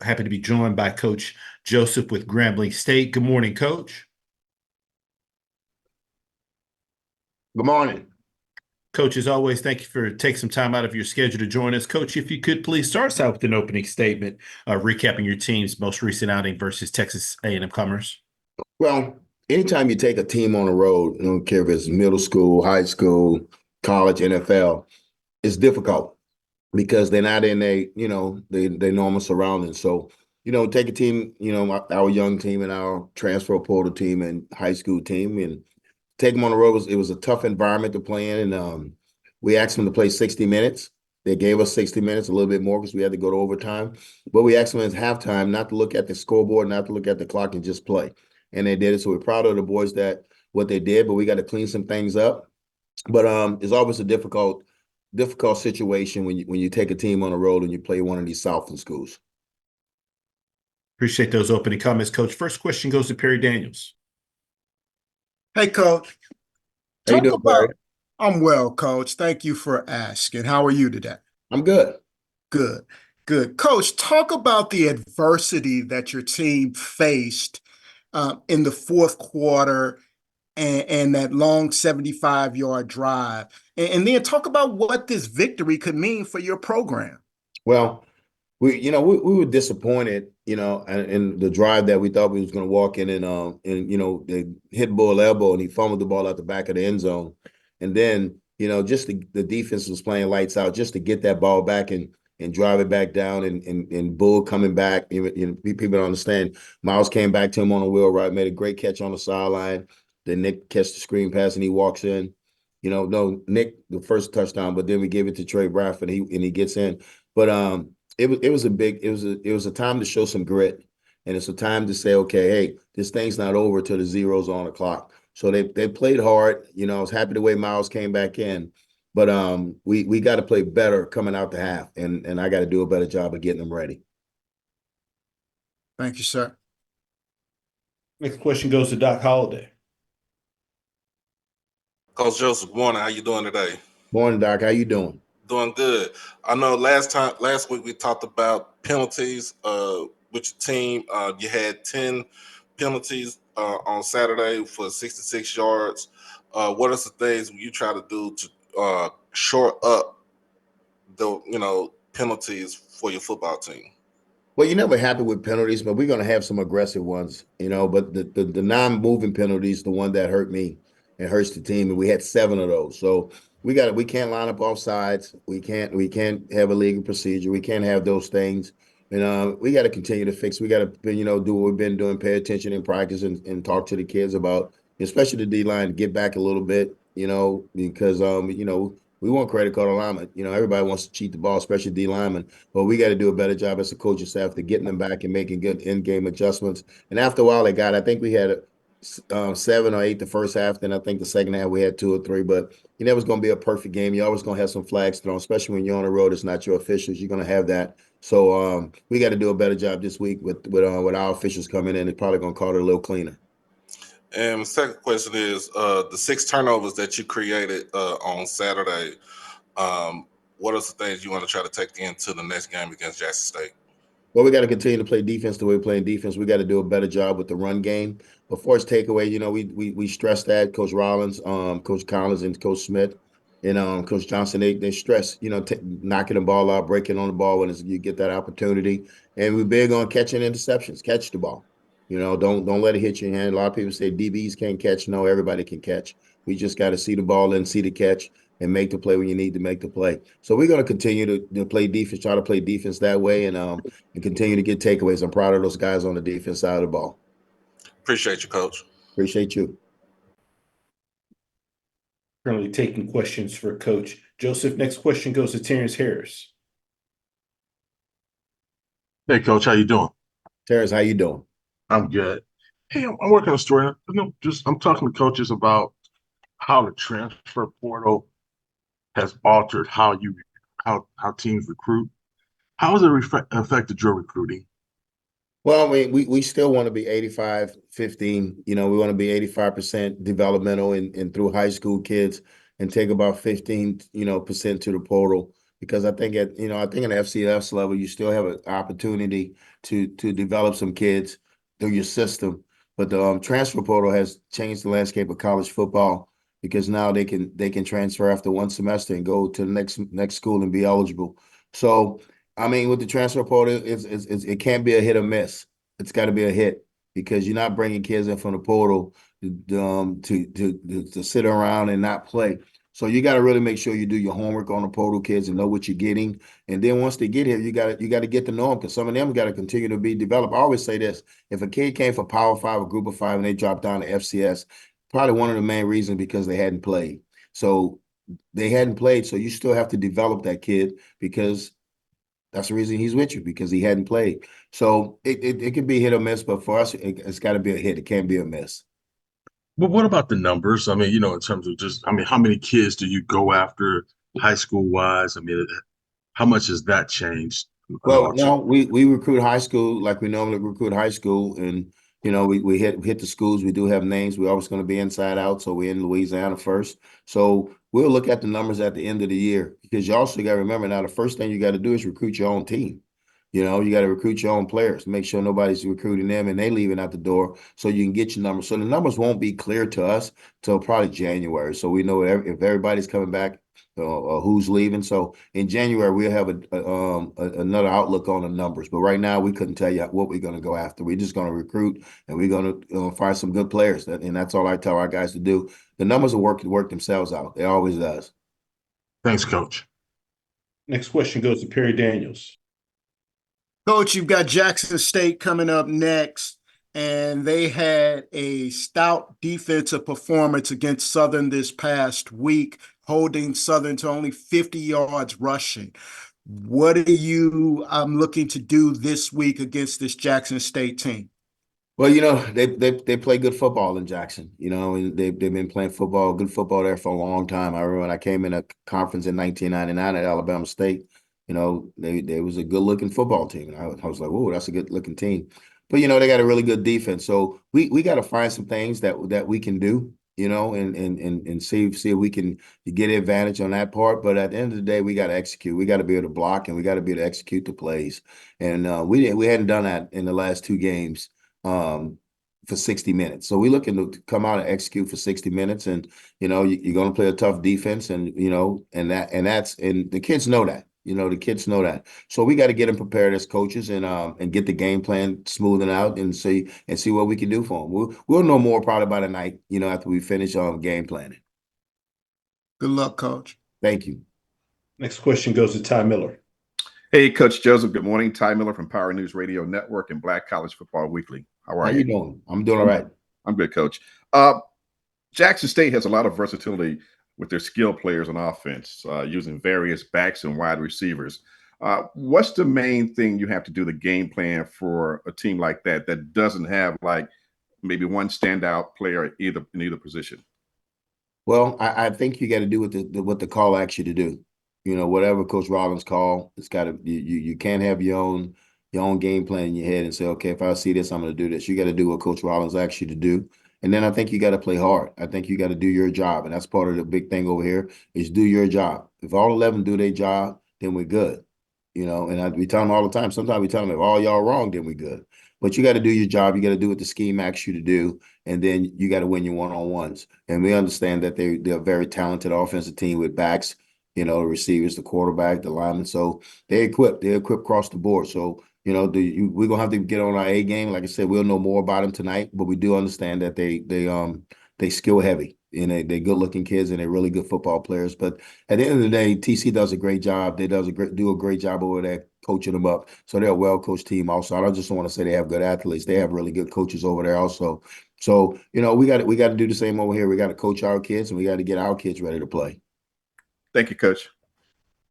Happy to be joined by Coach Joesph with Grambling State. Good morning, Coach. Good morning. Coach, as always, thank you for taking some time out of your schedule to join us. Coach, if you could please start us out with an opening statement, recapping your team's most recent outing versus Texas A&M Commerce. Well, anytime you take a team on the road, I don't care if it's middle school, high school, college, NFL, it's difficult because they're not in their normal surroundings. So, take a team, our young team and our transfer portal team and high school team and take them on the road. It was a tough environment to play in. And we asked them to play 60 minutes. They gave us 60 minutes, a little bit more because we had to go to overtime. But we asked them at halftime not to look at the scoreboard, not to look at the clock and just play. And they did it. So we're proud of the boys that what they did, but we got to clean some things up. But it's always a difficult situation when you take a team on the road and you play one of these Southland schools. Appreciate those opening comments, Coach. First question goes to Perry Daniels. Hey, Coach. How you Talk doing, Barry? about, I'm well, Coach. Thank you for asking. How are you today? I'm good. Good, good. Coach, talk about the adversity that your team faced in the fourth quarter and that long 75-yard drive. And then talk about what this victory could mean for your program. Well, we were disappointed, in the drive that we thought we was going to walk in and they hit Bull elbow and he fumbled the ball out the back of the end zone. And then, just the defense was playing lights out just to get that ball back and drive it back down and Bull coming back. People don't understand. Miles came back to him on a wheel route, made a great catch on the sideline. Then Nick catch the screen pass and he walks in. No, Nick, the first touchdown, but then we gave it to Trey Bradford and he gets in. But it was a time to show some grit, and it's a time to say, okay, hey, this thing's not over till the zero's on the clock. So they played hard. I was happy the way Miles came back in, but we got to play better coming out the half, and I got to do a better job of getting them ready. Thank you, sir. Next question goes to Doc Holliday. Coach Joseph, good morning. How you doing today? Morning, Doc. How you doing? Doing good. I know last week we talked about penalties with your team. You had 10 penalties on Saturday for 66 yards. What are some things you try to do to short up the penalties for your football team? Well, you're never happy with penalties, but we're going to have some aggressive ones, But the non-moving penalties, the one that hurt me and hurts the team, and we had 7 of those. So we can't line up off sides. We can't have a legal procedure. We can't have those things. And we got to continue to fix. We got to do what we've been doing, pay attention in practice, and talk to the kids about, especially the D line, to get back a little bit, because we want credit card alignment. Everybody wants to cheat the ball, especially D linemen. But we got to do a better job as a coaching staff to getting them back and making good in-game adjustments. And after a while, I think we had 7 or 8 the first half. Then I think the second half we had 2 or 3. But you know, it was going to be a perfect game. You're always going to have some flags thrown, especially when you're on the road. It's not your officials. You're going to have that. So we got to do a better job this week with our officials coming in. It's probably going to call it a little cleaner. And the second question is the 6 turnovers that you created on Saturday. What are some things you want to try to take into the next game against Jackson State? Well, we got to continue to play defense the way we're playing defense. We got to do a better job with the run game. Before it's takeaway, we stress that Coach Rollins, Coach Collins, and Coach Smith, and Coach Johnson. They stress, knocking the ball out, breaking on the ball when you get that opportunity. And we're big on catching interceptions. Catch the ball. Don't let it hit your hand. A lot of people say DBs can't catch. No, everybody can catch. We just got to see the ball and see the catch and make the play when you need to make the play. So we're going to continue to play defense, try to play defense that way, and continue to get takeaways. I'm proud of those guys on the defense side of the ball. Appreciate you, Coach. Appreciate you. Currently taking questions for Coach Joesph. Next question goes to Terrence Harris. Hey, Coach, how you doing? Terrence, how you doing? I'm good. Hey, I'm working on a story. I'm talking to coaches about how the transfer portal has altered how teams recruit. How has it affected your recruiting? Well, I mean, we still want to be 85-15. We want to be 85% developmental and through high school kids and take about 15, percent to the portal. because I think at I think at the FCS level you still have an opportunity to develop some kids through your system. But the transfer portal has changed the landscape of college football because now they can transfer after one semester and go to the next school and be eligible. So I mean, with the transfer portal, it can't be a hit or miss. It's got to be a hit because you're not bringing kids in from the portal to sit around and not play. So you got to really make sure you do your homework on the portal kids and know what you're getting. And then once they get here, you got to get to know them because some of them got to continue to be developed. I always say this: if a kid came for Power Five or Group of Five and they dropped down to FCS, probably one of the main reasons because they hadn't played. So they hadn't played, so you still have to develop that kid because that's the reason he's with you because he hadn't played. So it can be hit or miss, but for us, it's got to be a hit. It can't be a miss. But what about the numbers? I mean, in terms of just, I mean, how many kids do you go after high school wise? I mean, how much has that changed and Well, altered? no, we recruit high school like we normally recruit high school, and we hit the schools. We do have names. We're always going to be inside out, so we're in Louisiana first. So we'll look at the numbers at the end of the year because you also got to remember now the first thing you got to do is recruit your own team. You got to recruit your own players, make sure nobody's recruiting them and they leaving out the door so you can get your numbers. So the numbers won't be clear to us till probably January. So we know if everybody's coming back or who's leaving. So in January, we'll have another outlook on the numbers. But right now, we couldn't tell you what we're going to go after. We're just going to recruit and we're going to find some good players. And that's all I tell our guys to do. The numbers will work themselves out. They always does. Thanks, Coach. Next question goes to Perry Daniels. Coach, you've got Jackson State coming up next, and they had a stout defensive performance against Southern this past week, holding Southern to only 50 yards rushing. What are you looking to do this week against this Jackson State team? Well, they play good football in Jackson, and they've been playing good football there for a long time. I remember when I came in a conference in 1999 at Alabama State, they was a good looking football team. And I was like, whoa, that's a good looking team. But they got a really good defense. So we got to find some things that we can do, and see if we can get advantage on that part. But at the end of the day, we got to execute. We got to be able to block and we got to be able to execute the plays. And we hadn't done that in the last two games for 60 minutes. So we're looking to come out and execute for 60 minutes. And, you're going to play a tough defense and the kids know that. The kids know that. So we got to get them prepared as coaches and get the game plan smoothing out and see what we can do for them. We'll know more probably by the night, after we finish game planning. Good luck, Coach. Thank you. Next question goes to Ty Miller. Hey, Coach Joesph. Good morning. Ty Miller from Power News Radio Network and Black College Football Weekly. How are you? How you doing? I'm doing all right. I'm good, Coach. Jackson State has a lot of versatility with their skill players on offense, using various backs and wide receivers. What's the main thing you have to do the game plan for a team like that doesn't have like maybe one standout player in either position? Well, I think you got to do what the call asks you to do. Whatever Coach Rollins call, it's got to you can't have your own game plan in your head and say, okay, if I see this, I'm going to do this. You got to do what Coach Rollins asks you to do. And then I think you got to play hard. I think you got to do your job. And that's part of the big thing over here is do your job. If all 11 do their job, then we're good. And we tell them all the time. Sometimes we tell them if all y'all wrong, then we're good. But you got to do your job. You got to do what the scheme asks you to do. And then you got to win your one-on-ones. And we understand that they're a very talented offensive team with backs, the receivers, the quarterback, the linemen. So they're equipped across the board. So, we're going to have to get on our A game. Like I said, we'll know more about them tonight, but we do understand that they skill heavy and they're good looking kids and they're really good football players. But at the end of the day, TC does a great job. They do a great job over there coaching them up. So they're a well-coached team also. I don't just want to say they have good athletes. They have really good coaches over there also. So, we got to do the same over here. We got to coach our kids and we got to get our kids ready to play. Thank you, Coach.